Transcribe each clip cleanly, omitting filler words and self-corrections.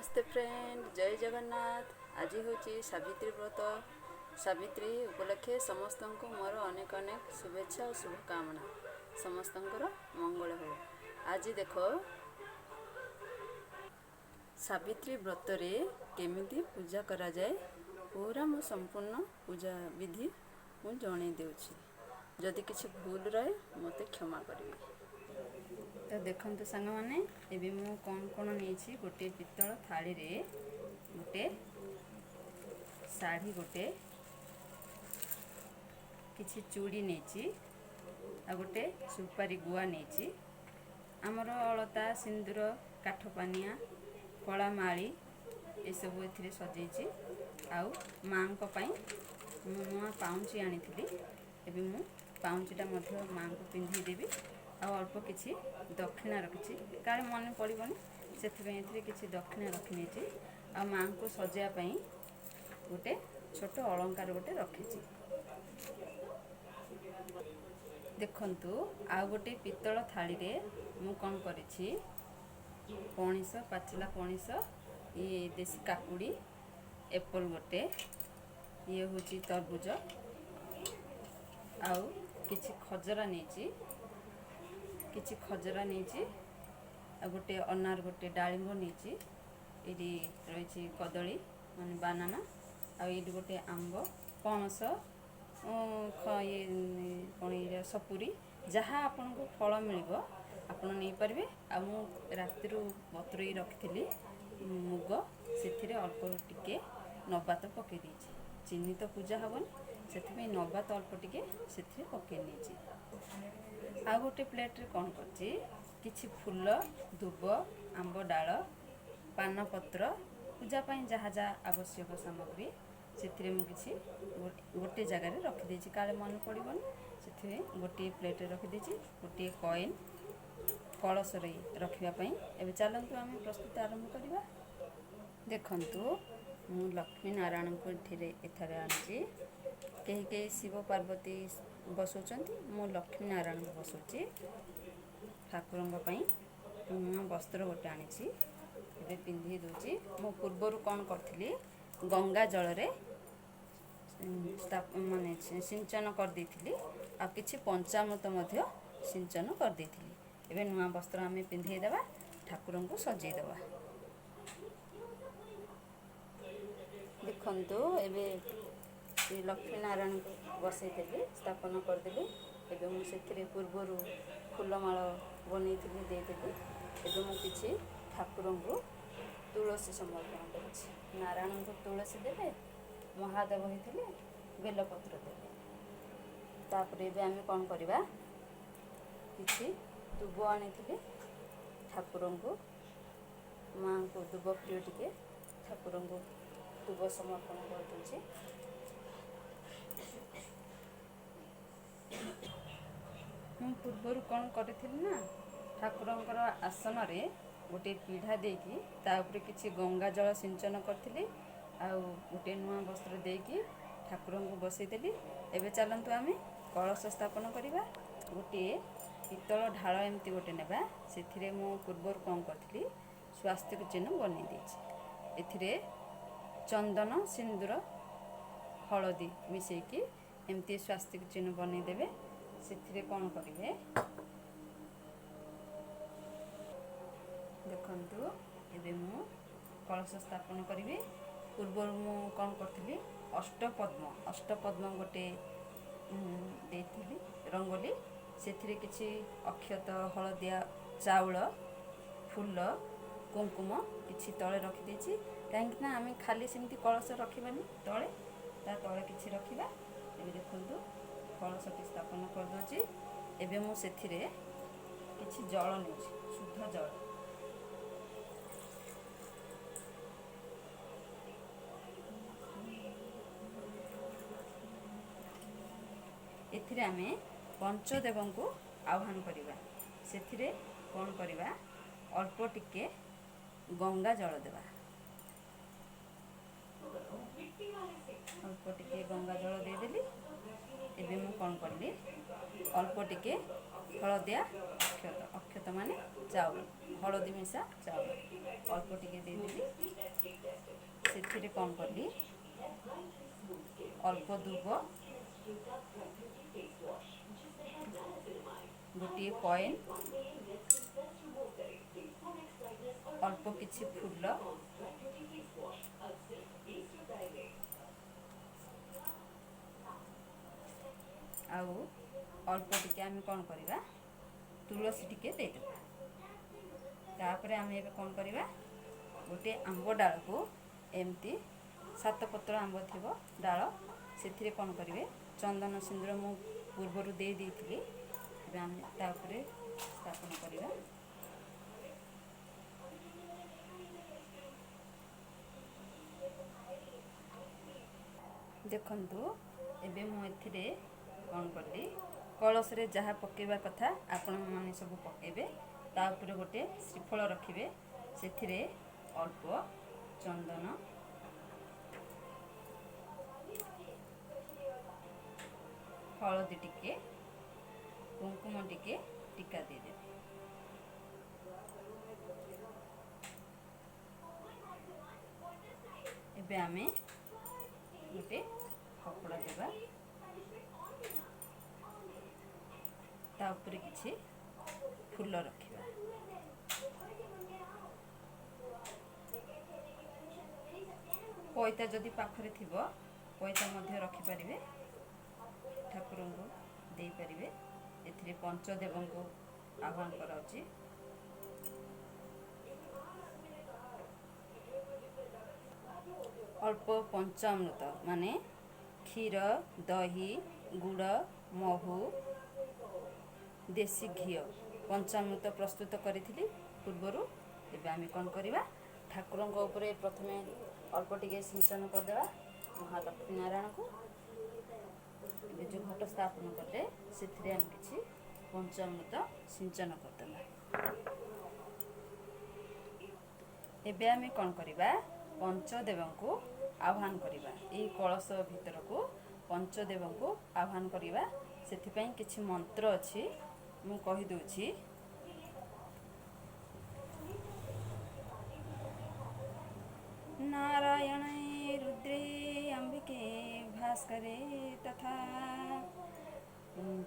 नमस्ते फ्रेंड, जय जगन्नाथ। आज हूँ सावित्री व्रत। सावित्री उपलक्षे समस्त को मोर अनेक अनेक शुभेच्छा और शुभकामना। समस्त मंगल हो। आज देख सावित्री व्रत रे केमिति पूजा करा जाए पूरा मु संपूर्ण पूजा विधि मु जणे देउछि। जदि किसी भूल रहे मते क्षमा करिवे। तो देखते सांग मैंने एवं मु कौन कौन नहीं गोटे पितल थाली रे गोटे शाढ़ी गोटे किछि चूड़ी नहीं आ गोटे सुपारी गुआ नहीं आमर अलता सिंदूर काठपानिया कला माली ये सब ए सजेची आउ माँ नुआ पाउंची आनी एवं मु पाउंचीटा माँ को पिंधि देवी आ अल्प किछि दक्षिणा रखी काले मन पड़ोनी से किसी दक्षिणा रखी आ माँ को सजापी गोटे छोट अलंकार गोटे रखी। देखंतु आ गोटे पितल थाली रे मु कौन करिछि पणिस पाचिला पणिस ये देसी काकुड़ी एप्पल गोटे ये हूँ तरबुज आउ किछि खजरा नहीं किछि खजरा नहीं आ गोटे अनार गोटे डालिंब नहीं ये रही कदली मान बानाना आ ये गोटे आंब पणस ये कौन ये सपुरी जहाँ आपन को फल मिल आपड़ नहीं पारे। आ मु राति बतुरई रखी मुग से अल्प टिके नबात पकई देछि। चीनी तो पूजा हेनी से नबात अल्प टिके से पकई नहीं। आ गोटे प्लेट रे कौन करछि किछि फूल धूप आंब डाल पान पत्र पूजा पाई जहाँ जहाँ आवश्यक सामग्री से मुझे गोटे जगार रखीदे काले मन पड़ोनी से गोटे प्लेट रखीदे गोटे कॉइन कलश रखापी। एवं चलतु आम प्रस्तुत आरंभ करवा। देखंतु मु लक्ष्मी नारायण को एथारे आनी कहीं कहीं शिव पार्वती बसौंट मु लक्ष्मी नारायण को बसौची ठाकुर नुआ वस्त्र गोटे आनी पिंधि दूची। मो पूर्वर कौन करी गंगा जल माने सिंचन कर देइथिली आ किछि पंचामृत मध्य सिंचन कर देइथिली। एबे नुआ वस्त्र आमे पिंधे देबा ठाकुर को सजे देबा। देखंतु एबे लक्ष्मी नारायण को बसैली स्थापन करदेली। एबे मु सेथिरे पूर्वर फूलमाଳ बनैथिली देइथिली। एबे मु किछि ठाकुर को तुलसी समर्पण करुछि। नारायण को तुलसी देबे महादेव होते बेलपत्र देवे। तापर आम कौन करवा कि दुब आनी ठाकुर को माँ को दुब प्रिय टिके ठाकुर को दुब समर्पण कर दूचे। मु पूर्वर कौन करी ना ठाकुर आसन रे गोटे पीढ़ा देकी तापर किछि गंगा जल सिंचन करी आ गोटे नुआ वस्त्र देकी ठाकुर को बसईदेली। एवं चलतु आम कलश स्थापन करवा। गोटे पितल ढाल एमती गोटे नेबा से मु पूर्वर कौन करी स्वास्तिक चिन्ह बन देछि। चंदन सिंदूर हलदी मिसेकी एमती स्वास्तिक चिन्ह बनईदेवे। से कौन करेंगे देखंतु एबे मु कलश स्थापन करी। पूर्वर मु कौन करी अष्टपद्म गोटे देइथिली रंगोली से किछि अक्षत हलदिया चाउल फूल कुंकुम किछि तले रखी देछि। कहीं आम खाली सेमती कलश रखबानी तले ता तले किछि रखिबा। एबे देखंतु कलश स्थापन कर दोछि। एबे मु सेथिरे किछि जल नेछि शुद्ध जल एथिरे आमे पंचदेव को आह्वान करवा। से कौन करवा अल्प टिके गंगा जल देवा। अल्प टिके गंगा जल देदेली। एबे मु कौन करी अल्प टिके हलदिया अक्षत अक्षत माने चाउल हलदी मिशा चाउल अल्प टिके देदेली। ସେଥିରେ କ'ଣ କଲି, ଅଳ୍ପ ଦୁବ, ଗୋଟିଏ କଏନ୍, ଅଳ୍ପ କିଛି ଫୁଲ, ଆଉ ଅଳ୍ପ ଟିକେ ଆମେ କ'ଣ କରିବା, ତୁଳସୀ ଟିକେ ଦେଇଦେବା। ତାପରେ ଆମେ ଏବେ କ'ଣ କରିବା, ଗୋଟିଏ ଆମ୍ବ ଡାଳକୁ ଏମିତି 7 ପତ୍ର ଆମ୍ବ ଥିବ ଡାଳ, ସେଥିରେ କ'ଣ କରିବେ, ଚନ୍ଦନ ସିନ୍ଦୁର ମୁଁ ପୂର୍ବରୁ ଦେଇଥିଲି। ଏବେ ଆମେ ତା ଉପରେ ସ୍ଥାପନ କରିବା। ଦେଖନ୍ତୁ ଏବେ ମୁଁ ଏଥିରେ କ'ଣ କଲି, କଳସରେ ଯାହା ପକାଇବା କଥା ଆପଣମାନେ ସବୁ ପକାଇବେ। ତା ଉପରେ ଗୋଟେ ଶ୍ରୀଫଳ ରଖିବେ, ସେଥିରେ ଅଳ୍ପ ଚନ୍ଦନ, ହଳଦୀ ଟିକେ, କୁଙ୍କୁମ ଟିକେ ଟିକା ଦେଇଦେବେ। ଏବେ ଆମେ ଗୋଟେ କପଡ଼ା ଦେବା, ତା ଉପରେ କିଛି ଫୁଲ ରଖିବା। ପଇତା ଯଦି ପାଖରେ ଥିବ ପଇତା ମଧ୍ୟ ରଖିପାରିବେ, ଠାକୁରଙ୍କୁ ଦେଇପାରିବେ। ଏଥିରେ ପଞ୍ଚଦେବଙ୍କୁ ଆହ୍ୱାନ କରାଯାଉଛି। ଅଳ୍ପ ପଞ୍ଚାମୃତ ମାନେ କ୍ଷୀର, ଦହି, ଗୁଡ଼, ମହୁ, ଦେଶୀ ଘିଅ ପଞ୍ଚାମୃତ ପ୍ରସ୍ତୁତ କରିଥିଲି ପୂର୍ବରୁ। ଏବେ ଆମେ କ'ଣ କରିବା, ଠାକୁରଙ୍କ ଉପରେ ପ୍ରଥମେ ଅଳ୍ପ ଟିକେ ସିଞ୍ଚନ କରିଦେବା ମହାଲକ୍ଷ୍ମୀ ନାରାୟଣଙ୍କୁ। ଏବେ ଯେଉଁ ଘଟ ସ୍ଥାପନ କଲେ ସେଥିରେ ଆମେ କିଛି ପଞ୍ଚାମୃତ ସିଞ୍ଚନ କରିଦେବା। ଏବେ ଆମେ କ'ଣ କରିବା, ପଞ୍ଚଦେବଙ୍କୁ ଆହ୍ୱାନ କରିବା। ଏହି କଳସ ଭିତରକୁ ପଞ୍ଚଦେବଙ୍କୁ ଆହ୍ୱାନ କରିବା। ସେଥିପାଇଁ କିଛି ମନ୍ତ୍ର ଅଛି, ମୁଁ କହିଦେଉଛି। नारायणे रुद्रे अंबिके भास्करे तथा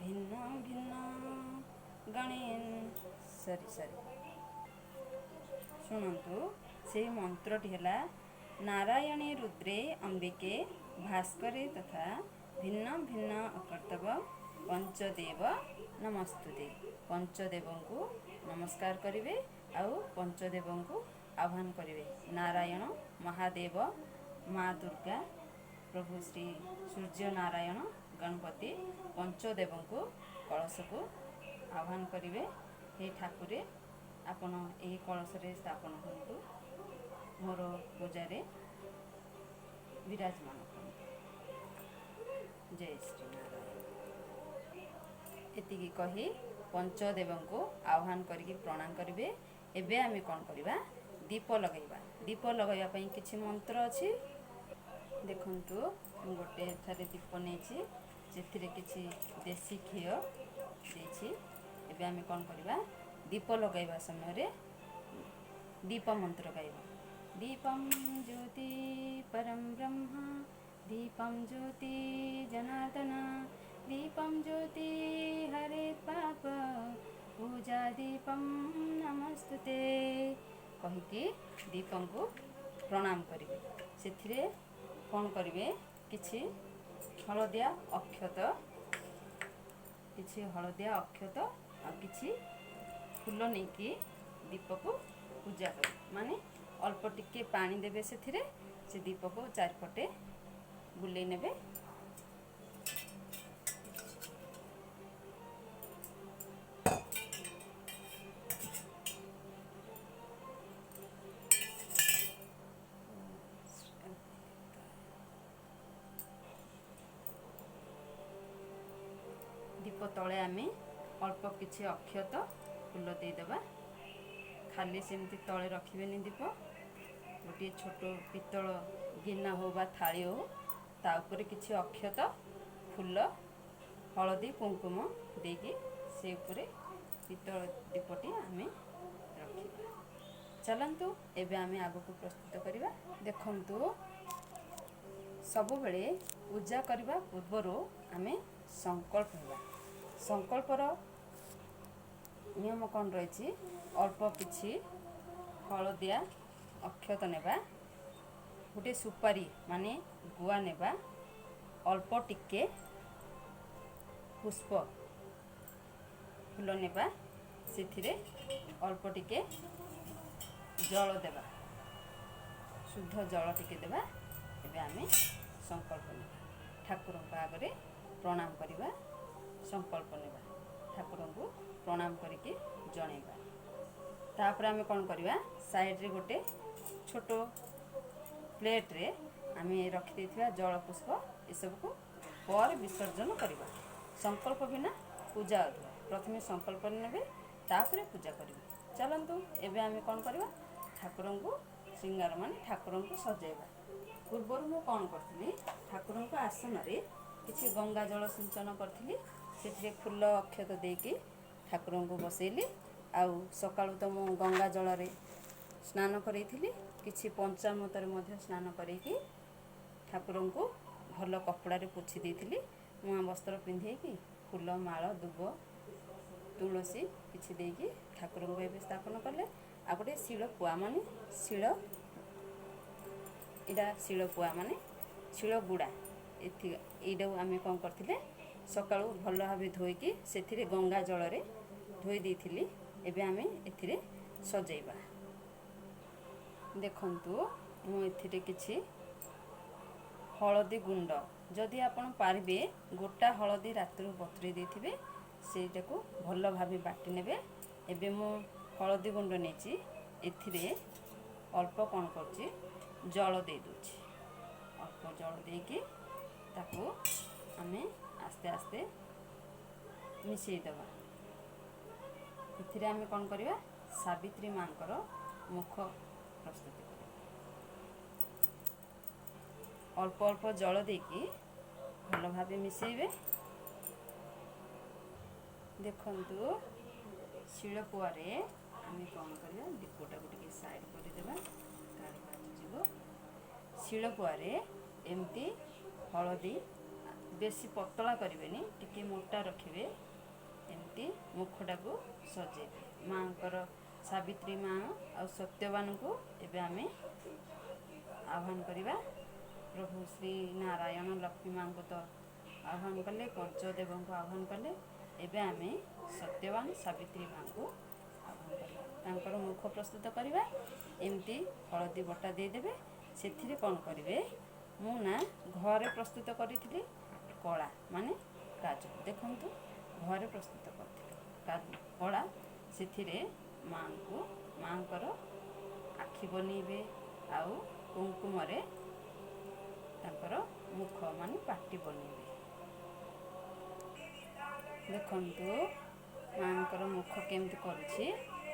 भिन्न भिन्न गणेन शुणु से मंत्रटी है, नारायणे रुद्रे अंबिके भास्करे तथा भिन्न भिन्न अकर्तव्य पंचदेव नमस्तुते। पंचदेव को नमस्कार करेंगे, आउ पंचदेव को आह्वान करेंगे। नारायण, महादेव, माँ दुर्गा, प्रभु श्री सूर्य नारायण, गणपति, पंचदेव को कलश को आह्वान करेंगे। हे ठाकुरे आपण यही कलश स्थापन करतु, मोर पूजारे विराजमान करतु। जय श्री नारायण। एतिकी कही पंचदेव को आह्वान करिकी प्रणाम करेंगे। एबे आमे कौन करवा, दीप लगेगा। दीप लगेगा किसी मंत्र अच्छी। देखंतु गोटे थारे दीप नहीं, किसी देसी घी देछि। एबे आमे कौन करवा, दीप लगेगा समय दीप मंत्र गाइबा। दीपम ज्योति परम ब्रह्म, दीपम ज्योति जनार्दन, दीपम ज्योति हरे पाप, पूजा दीपम नमस्तुते कहीकि दीपम को प्रणाम करेंगे। से कौन करेंगे, किसी हलदिया अक्षत आ किसी फूल नहीं कि दीप को पूजा कर, माने अल्प टिके पानी देवे से दीप को चारिपटे बुले नेबे। दीप तले आमे अल्प किसी अक्षत फूल देदेबा। खाली सेमती तले रखिबेनी दीप। गोटे छोट पितल गिना हो बा थाली हो, ता ऊपर किसी अक्षत फूल हलदी कुंकुम देकी से ऊपर पितल दीपटी आमे रखिबा। चलतु एबे आमे आगको प्रस्तुत करिबा। देखंतु सबुबेले पूजा करबा पूर्वरो आमे संकल्प हेबा। संकल्पर नियम कौन रही? अल्प किछि हलदिया अक्षत नेबा, गोटे सुपारी माने गुआ नेबा, अल्प टिके पुष्प फूल नेबा, सेथिरे अल्प टिके जल देबा, शुद्ध जल टिके देबा। एबे आमे संकल्प नेबा, ठाकुर आगरे प्रणाम करिबा, संकल्प नेबा, ठाकुर को प्रणाम करके जणेबा। तापर आमे कौन करिबा? साइड रे गोटे छोटो प्लेट रे आमे रखि देथिबा जल पुष्प ए सब को पर विसर्जन करिबा। संकल्प बिना पूजा अधूरा। प्रथमे संकल्प नेबे, तापरे पूजा करिबे। चलंतु एबे आमे कौन करिबा? ठाकुर को श्रृंगार माने ठाकुर को सजेबा। पूर्वर मु कौन करथिली? ठाकुर को आसन रे किछि गंगा जल सिंचन करथिली, सेथिरे फूल अक्षत देकी ठाकुर को बसैली। आउ सकाळु तो मु गंगा जल रे स्नान करैथिली, किछि पंचामृत रे मध्य स्नान करैकी ठाकुर को भल कपड़ा रे पोछि देथिली। नुआ वस्त्र पिंधेकी फूल माଳ दुब तुलसी किछि देकी ठाकुर को एबे स्थापन कले। आ गोटे शिल पुआ माने शिल इडा शिल पुआ माने शिल गुड़ा एडा आमे कौन करथिले? सकाळु भल भाबे धोईकी सेथिरे गंगा जल रे धोई देथिली। एबे आमे एथिरे सजेइबा। देखंतु मु एथिरे किछि हलदी गुंड, जदि आपण पारिबे गोटा हलदी रात्रु बतुरे देथिबे, सेटा को भल भाबे बाटी नेबे। एबे मु हलदी गुंड नेची, एथिरे अल्प कौन करछि जल दे दोछि। अल्प जल देकी ताको आमे आस्ते आस्ते मिसई दबा। एथिरे आमे कौन करिबा? सावित्री मांकर मुख प्रस्तुति करिबा। अल्प अल्प जल देकी भल भाबे मिसेइबे। देखंतु शिल पुआरे आमे कौन करिया? दीपटा को टिके साइड कर देबा, काली बाजी जीवो। शिल पुआरे एमती हलदी बेसी पतला करिवेनी, टिके मोटा रखिबे। एमती मुखटा को सजेबे। मांकर सावित्री मां आ सत्यवान को एबे आमे आह्वान करिबा। प्रभु श्री नारायण लक्ष्मी मां को तो आह्वान कले, पंचदेव को आह्वान कले। एबे आमे सत्यवान सावित्री मां को आह्वान करिबा। तांकर मुख प्रस्तुत करिबा। एमती हलदी बटा दे देबे। सेथिरे कौन करिवे? मु ना घरे प्रस्तुत करिथिली कला माने काजल। देखंतु घरे प्रस्तुत करथिली कला, सेथिरे मां को मांकर आखि बनेइबे। आउ कुंकुम रे तांकर मुख माने पाटी बनेइबे। देखंतु मांकर मुख केमती करूछि।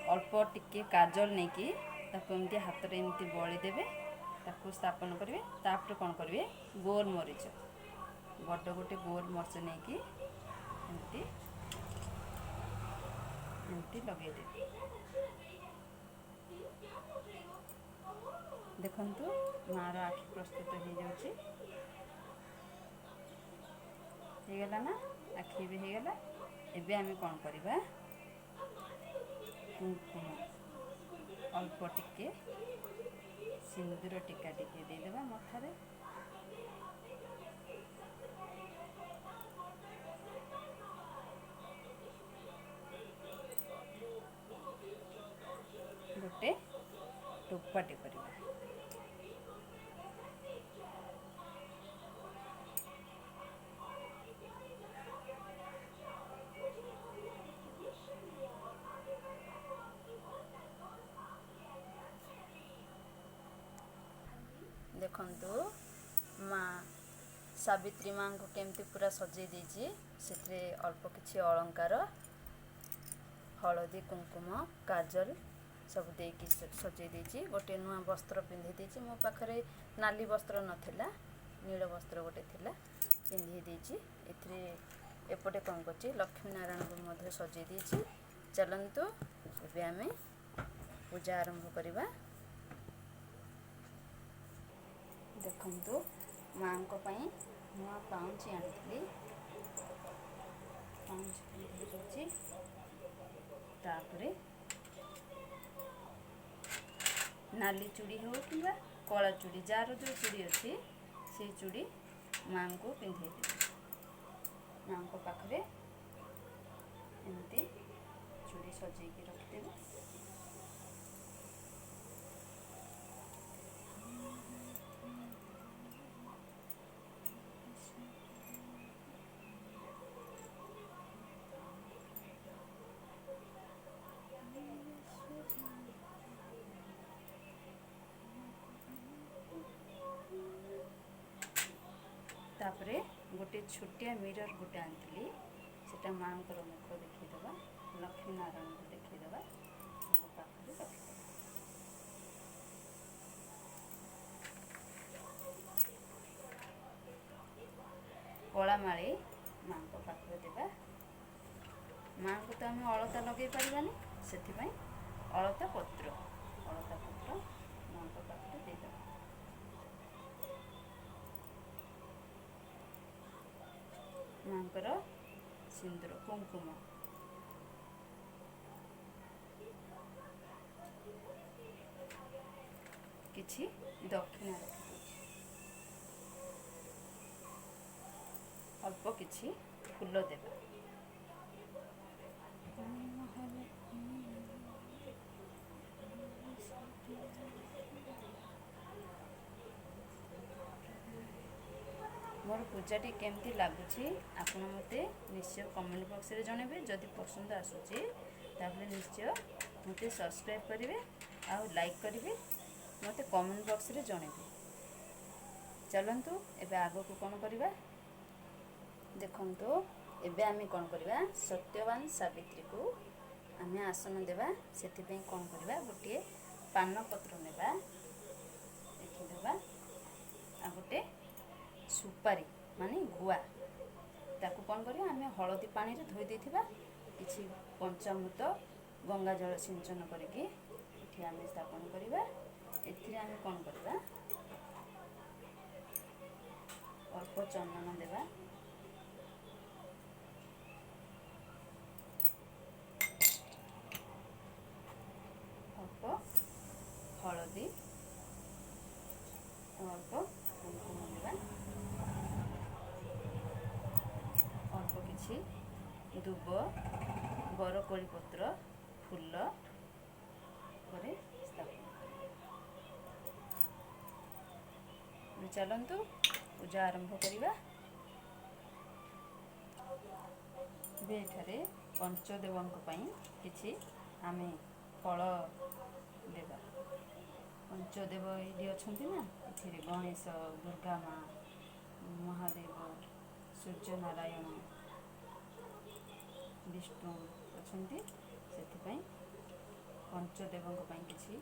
अल्प टिके काजल नेकी ताको एमती हाथ रे एमती बळी देबे, ताको स्थापन करिवे। तापर कौन करिवे? गोल मरीच, बड़ गोटे गोल मरीच नेकी एमती एमती लगे देबे। देखंतु मार आखि प्रस्तुत हो जाउछि। हेगला ना? आखि भी हेगला। एबे आमे कौन करिबा? कुंकुम अल्प टिके सिंदूर टीका टिके दे देबा मथारे। गोटे टोपाटे करिबा। देखंतु माँ सावित्री माँ को केमती पूरा सजे देछि। सेथरे अल्प किछि अलंकार हलदी कुंकुम काजल सब देकी सजे देछि। गोटे नुआ वस्त्र पिंधि देछि। मो पाखरे नाली वस्त्र नथिला, नील वस्त्र गोटे थिला, पिंधि देछि। एथरे एपटे कौन करछि? लक्ष्मी नारायण को मध्य सजे देछि। चलंतु एबे आमे पूजा आरंभ करवा। देखंतु माँ को पाई नुआ पाउंची आनी पाउंची तापरे नाली चूड़ी हो कि कला चूड़ी जार जो चूड़ी अच्छी से चूड़ी माँ को पिंधे माँ को पाखरे एमती चूड़ी सजेकी रखिदेवे। तापरे गोटे छोटिया मिरर गोटे आनी सेटा माँ को मुख देखीदबा लक्ष्मी नारायण को देखीदबा पाखे रखी कला माली माँ को पाखे देवा। माँ को तो आम अलता लगे पारानी से अलता पत्र माँ को पाखे देदेवा। माँकर सिंदूर कुंकुम किछि दक्षिणा रखी अल्प किछि फूल देवा। मोर पूजाटी केमती लगुच आपण मते निश्चय कमेंट बॉक्स रे जणेबे। जदि पसंद आसुची ताबले निश्चय मते सब्सक्राइब करेंगे आ लाइक करेंगे मते कमेंट बॉक्स रे जणेबे। चलंतु एबे आगो को कोन करबा देखंतु। एबे आमी कोन करबा सत्यवान सावित्री को आमे आसन देबा। सेति पे कोन करबा गोटे पान पत्र नेबा देखि देबा आ गोटे सुपारी माने गुआ ताकू कौन करिया आमे हलदी पानी रे धोई देथिबा। किछि पंचामृत गंगा जल सिंचन करके एठी आमे स्थापन करिबा। एथिरे आमे कौन करबा अल्प चंदन देबा। अल्प हलदी अल्प कुंकुम देबा। अल्प किछि दुब बरकोली पत्र फूल करे स्थापन। चलंतु पूजा आरंभ करिबा। एठारे पंचदेवंक पई किछि आमे फल देबा। पंचदेव ये अछंती ना एथिरे गणेश दुर्गा माँ महादेव सूर्य नारायण विष्णु अछंती सेथिपाई पंचदेवंक पई किछि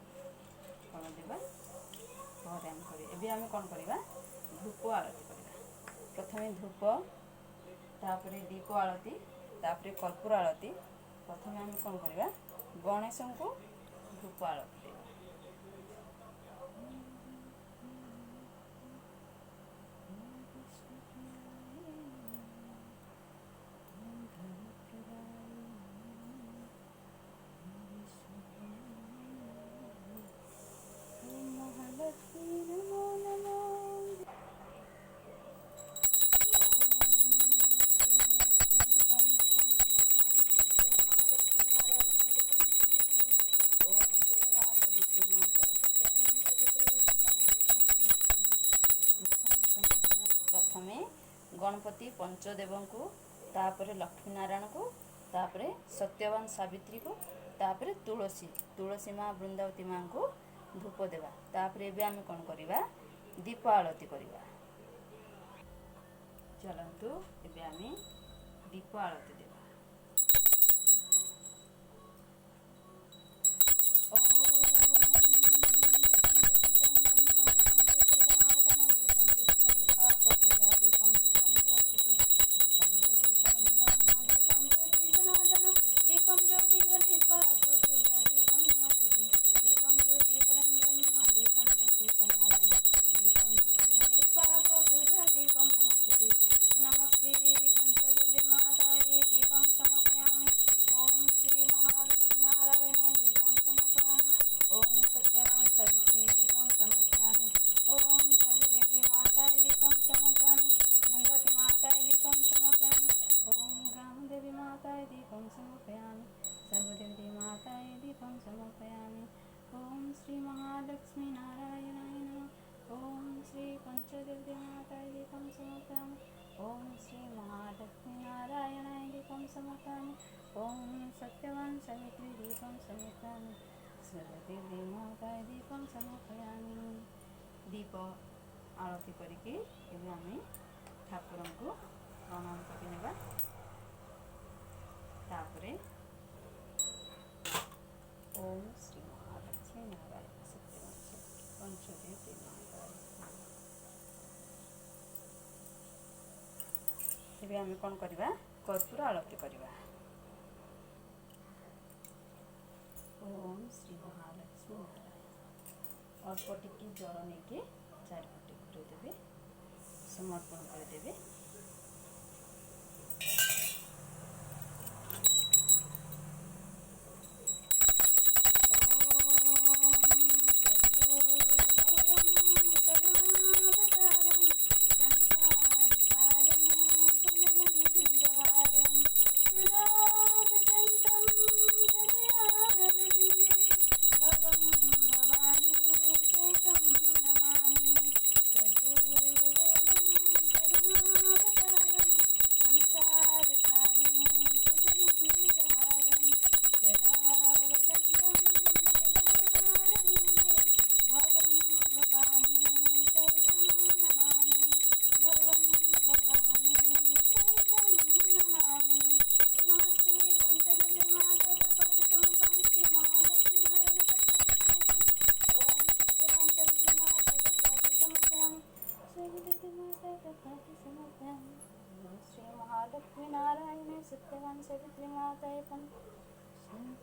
फल देबा। पर आम करी एबे आमे कोन करबा धूप आरती करबा। प्रथमे धूप तापरे दीप आरती तापरे कर्पूर आरती। प्रथमे आमे कोन करबा गणेश को धूप आरती देबा। प्रथमे गणपति पंचदेव को तापरे लक्ष्मी नारायण को तापरे सत्यवान सावित्री को तापरे तुलसी माँ वृंदावती माँ को धूप देवा। तापरे एबे आमे कोन करिबा दीप आरती करिबा। चलंतु एबे आमे दीप आरती देवा। श्री महालक्ष्मी नारायणाय दीपं समर्पयामि। ओम सत्यवान सावित्री दीपं समर्पयामि। सरस्वती माताय दीपं समर्पयामि। दीप आरती करिकी एबे आमे ठाकुरंकु प्रणाम करि नेबा। तापरे ओम श्री महालक्ष्मी नारायण सत्यवान पंचदेव माताय। एबे आमे कोन करिबा कर्पूर आरती करिबा। ओम श्री महालक्ष्मी नारायण। अल्प टिके जल नेके चारिपटे घुरे देबे, समर्पण कर देबे। श्री महालक्ष्मी नारायण सत्यवान सावित्री माताय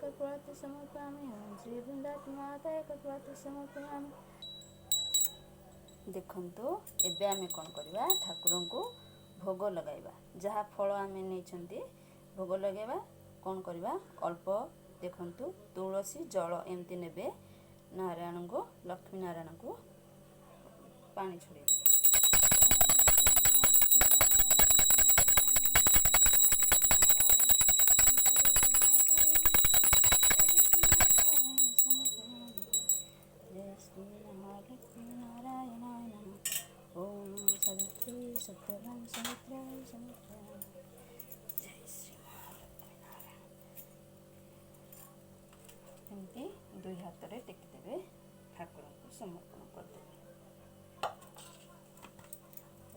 कर्पूरारती समर्पयामि। ओम श्री वृंदावती माताय कर्पूरारती समर्पयामि। देखंतु एबे आमे कोन करबा ठाकुरंकु भोग लगाइबा। जहा फल आमे नेछंती भोग लगाइबा कोन करबा अल्प देखंतु तुलसी जल एमती नेबे नारायण को लक्ष्मी नारायण को पानी छोड़े। ओम सावित्री सत्यवान सावित्राय समर्पयामि। जय श्री महालक्ष्मी नारायण। एमती दुई हाथ रे टेकी देबे, ठाकुर को समर्पण कर देबे।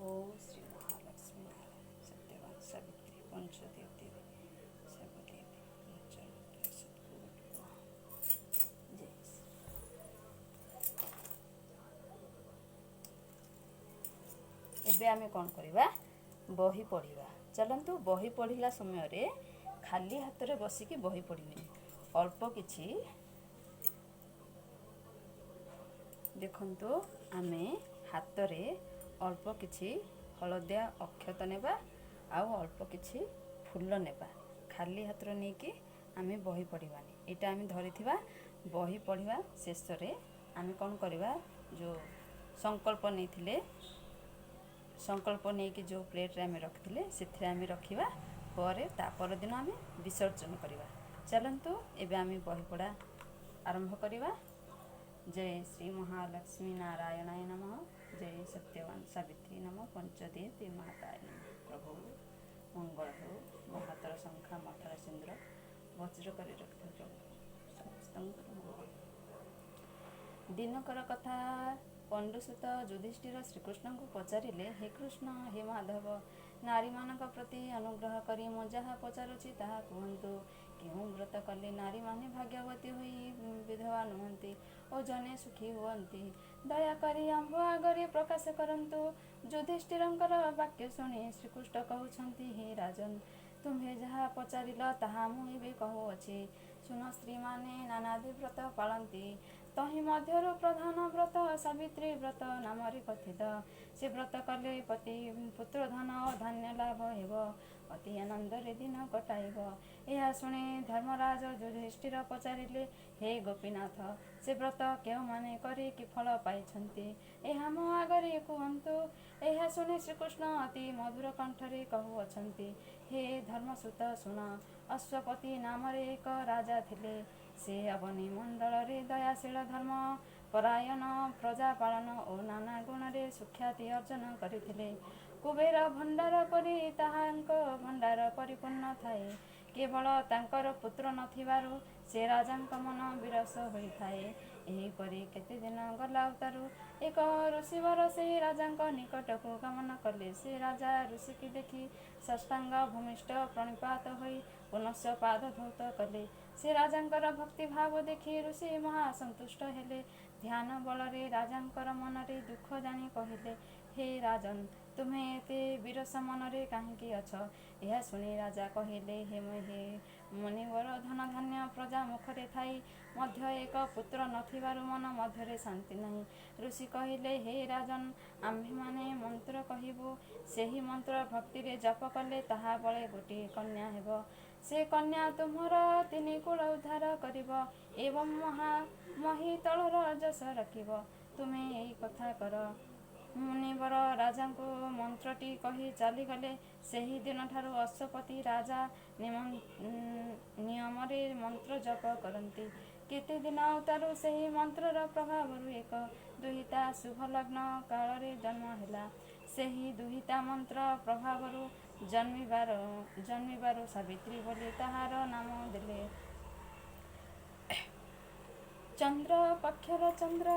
ओम श्री महालक्ष्मी नारायण सत्यवान सावित्री पंचदेव देवी सर्वदेवी जय। एबे आमे कोन करिबा बही पढ़िबा। चलंतु बही पढ़िला समय रे खाली हाथ रे बसी की बही पढ़िबे। अल्प किछि देखंतु आमे हाथ रे अल्प किछि हलदिया अक्षत नेबा आउ अल्प किछि फूल नेबा। खाली हाथ रे नेकी आमे बही पढ़िबानी। एटा आमे धरिथिबा बही पढ़िबा शेष रे आमे कोन करिबा जो संकल्प नेथिले संकल्प नेकी जो प्लेट रे आमे रखथिले सेथरे आमे रखिबा परे ता पर दिन आमे विसर्जन करिबा। चलंतु एबे आमे बही पढ़ा आरंभ करिबा। जय श्री महालक्ष्मी नारायणाय नमः। जय सत्यवान सावित्री नमः। पंचदेव माताय नमः। प्रभु मंगल हो। महातर शंखा मथर सिंदूर वज्र कर रख दिनकर कथा पंडुसुत युधिष्ठिर श्रीकृष्ण को पचारिले, हे कृष्ण हे माधव नारी मानक प्रति अनुग्रह करी मो जहा पचारुछि ताहा कहंतु। केउं व्रत कले नारी माने भाग्यवती हुई विधवा नुहंती ओ जने सुखी हुअंती। दया करी आंब आगरे प्रकाश करंतु। युधिष्ठिरंकर वाक्य शुणी श्रीकृष्ण कहउछंती, हे राजन तुम्हें जहा पचारिल ताहा मु एबे कहउअछि। सुन स्त्री माने नानादि व्रत पालंती, तहि मध्यरु प्रधान व्रत सावित्री व्रत नामरे कथित। से व्रत कले पति पुत्र धन धान्य लाभ हेब, अति आनंदरे दिन कटाइब। यह शुणे धर्मराज युधिष्ठिर पचारिले, हे गोपीनाथ से व्रत केउ माने करी कि फल पाइछंती एहा मो आगरे कहंतु। यह शुणे श्रीकृष्ण अति मधुर कंठरे कहउअछंती, हे धर्मसुत शुण अश्वपति नामरे एक राजा थिले। से अवनी मंडल रे दयाशील धर्म ପରାୟଣ ପ୍ରଜା ପାଳନ ଓ ନାନା ଗୁଣରେ ସୁଖ୍ୟାତି ଅର୍ଜନ କରିଥିଲେ। କୁବେର ଭଣ୍ଡାର ପରି ତାହାଙ୍କ ଭଣ୍ଡାର ପରିପୂର୍ଣ୍ଣ ଥାଏ। କେବଳ ତାଙ୍କର ପୁତ୍ର ନଥିବାରୁ ସେ ରାଜାଙ୍କ ମନ ବିରସ ହୋଇଥାଏ। ଏହିପରି କେତେ ଦିନ ଗଲା ଉତାରୁ ଏକ ଋଷିବର ସେହି ରାଜାଙ୍କ ନିକଟକୁ ଗମନ କଲେ। ସେ ରାଜା ଋଷିକି ଦେଖି ସାଷ୍ଟାଙ୍ଗ ଭୂମିଷ୍ଠ ପ୍ରଣିପାତ ହୋଇ ପୁନଶ୍ଚ ପାଦ ଧୌତ କଲେ। ସେ ରାଜାଙ୍କର ଭକ୍ତିଭାବ ଦେଖି ଋଷି ମହା ସନ୍ତୁଷ୍ଟ ହେଲେ। ଧ୍ୟାନ ବଳରେ ରାଜାଙ୍କର ମନରେ ଦୁଃଖ ଜାଣି କହିଲେ, ହେ ରାଜନ୍, ତୁମେ ଏତେ ବିରସ ମନରେ କାହିଁକି ଅଛ? ଏହା ଶୁଣି ରାଜା କହିଲେ, ହେ ମୁନିବର, ଧନଧାନ୍ୟ ପ୍ରଜା ମୁଖରେ ଥାଇ ମଧ୍ୟ ଏକ ପୁତ୍ର ନଥିବାରୁ ମନ ମଧ୍ୟରେ ଶାନ୍ତି ନାହିଁ। ଋଷି କହିଲେ, ହେ ରାଜନ୍, ଆମ୍ଭେମାନେ ମନ୍ତ୍ର କହିବୁ। ସେହି ମନ୍ତ୍ର ଭକ୍ତିରେ ଜପ କଲେ ତାହା ବଳେ ଗୋଟିଏ କନ୍ୟା ହେବ। ସେ କନ୍ୟା ତୁମ୍ଭର 3 କୁଳ ଉଦ୍ଧାର କରିବ ଏବଂ ମହୀତଳର ଯଶ ରଖିବ। ତୁମେ ଏହି କଥା କର। ମୁନିବର ରାଜାଙ୍କୁ ମନ୍ତ୍ରଟି କହି ଚାଲିଗଲେ। ସେହି ଦିନଠାରୁ ଅଶ୍ୱପତି ରାଜା ନିୟମରେ ମନ୍ତ୍ର ଜପ କରନ୍ତି। କେତେ ଦିନ ଉତାରୁ ସେହି ମନ୍ତ୍ରର ପ୍ରଭାବରୁ ଏକ ଦୁହିତା ଶୁଭଲଗ୍ନ କାଳରେ ଜନ୍ମ ହେଲା। ସେହି ଦୁହିତା ମନ୍ତ୍ର ପ୍ରଭାବରୁ ଜନ୍ମିବାରୁ ସାବିତ୍ରୀ ବୋଲି ତାହାର ନାମ ଦେଲେ। ଚନ୍ଦ୍ର ପକ୍ଷର ଚନ୍ଦ୍ର